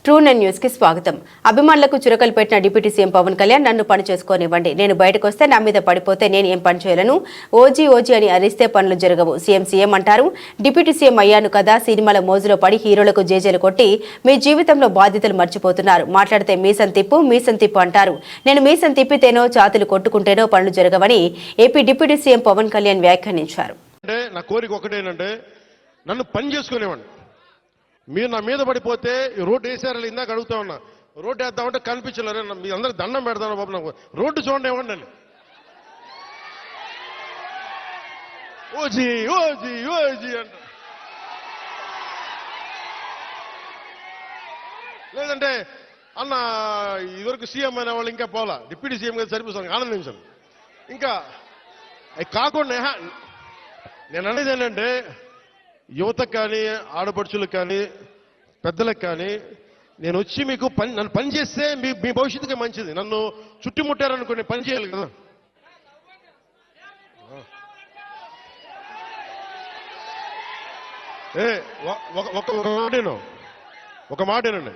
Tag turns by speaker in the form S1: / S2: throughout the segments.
S1: ట్రూనెన్ news కి స్వాగతం. అభిమానులకు చురకలు పెట్టిన డిప్యూటీ సీఎం పవన్ కళ్యాణ్ నన్ను పని చేసుకోనివ్వండి, నేను బయటకు వస్తే నా మీద పడిపోతే నేను ఏం పని చేయలను, ఓజీ ఓజీ అని అరిస్తే పనులు జరగవు, సీఎం అంటారు. డిప్యూటీ సీఎం అయ్యాను కదా, సినిమాల మోజులో పడి హీరోలకు జేజేలు కొట్టి మీ జీవితంలో బాధ్యతలు మర్చిపోతున్నారు. మాట్లాడితే మీసం తిప్పు అంటారు. నేను మీసం తిప్పితేనో ఛాతీలు కొట్టుకుంటేనో పనులు జరగవని AP deputy CM Pawan Kalyan వ్యాఖ్యానించారు.
S2: నా కోరిక ఒకటేనంటే నన్ను పని చేసుకునేవాడిని. మీరు నా మీద పడిపోతే రోడ్డు వేసారు, ఇందాక అడుగుతా ఉన్నా, రోడ్డు వేద్దామంటే కనిపించలేరు, మీ అందరికి దండం పెడతాను బాబు, నాకు రోడ్డు చూడండి ఇవ్వండి అని. ఓజీ ఓజీ ఓజీ అంట. లేదంటే అన్న ఇదివరకు సీఎం అయిన వాళ్ళు ఇంకా పోలా, డిప్యూటీ సీఎం గారు సరిపోతాను, ఆనందించాను. ఇంకా అవి కాకుండా నేను అనేది ఏంటంటే యువతకు కానీ ఆడపడుచులకు కానీ పెద్దలకు కానీ నేను వచ్చి మీకు నన్ను పని చేస్తే మీ భవిష్యత్తుకి మంచిది. నన్ను చుట్టుముట్టారనుకోండి, పని చేయాలి కదా. ఒక మాటేనండి.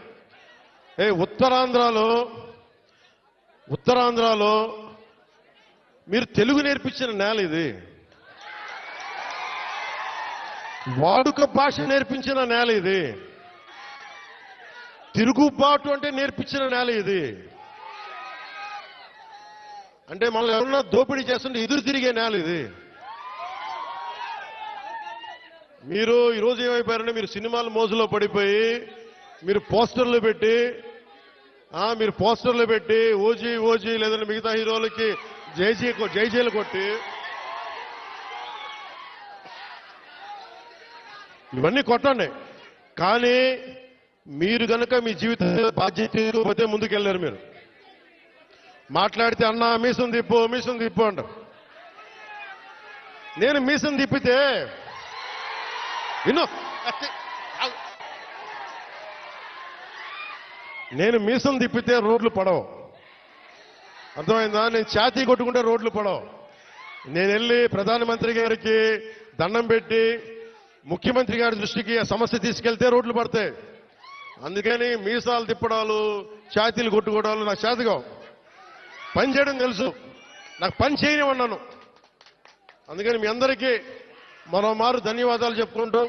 S2: ఉత్తరాంధ్రలో మీరు తెలుగు నేర్పించిన నేల ఇది, వాడుక భాష నేర్పించిన నేల ఇది, తిరుగుబాటు అంటే నేర్పించిన నేల ఇది. అంటే మనల్ని ఎవరన్నా దోపిడీ చేస్తుంటే ఎదురు తిరిగే నేల ఇది. మీరు ఈరోజు ఏమైపోయారంటే మీరు సినిమాల మోజులో పడిపోయి మీరు పోస్టర్లు పెట్టి ఓజీ ఓజీ లేదంటే మిగతా హీరోలకి జైజీలు కొట్టి ఇవన్నీ కొట్టండి. కానీ మీరు కనుక మీ జీవితంలో బాధ్యత ముందుకెళ్ళారు. మీరు మాట్లాడితే అన్నా మీసం తిప్పు అంటారు. నేను మీసం తిప్పితే రోడ్లు పడవు, అర్థమైందా? నేను ఛాతీ కొట్టుకుంటే రోడ్లు పడవు. నేను వెళ్ళి ప్రధానమంత్రి గారికి దండం పెట్టి ముఖ్యమంత్రి గారి దృష్టికి ఆ సమస్య తీసుకెళ్తే రోడ్లు పడతాయి. అందుకని మీసాలు తిప్పడాలు, ఛాతీలు కొట్టుకోవడాలు నాకు చేతగా. పని చేయడం తెలుసు, నాకు పని చేయనివన్నాను. అందుకని మీ అందరికీ మరోమారు ధన్యవాదాలు చెప్పుకుంటూ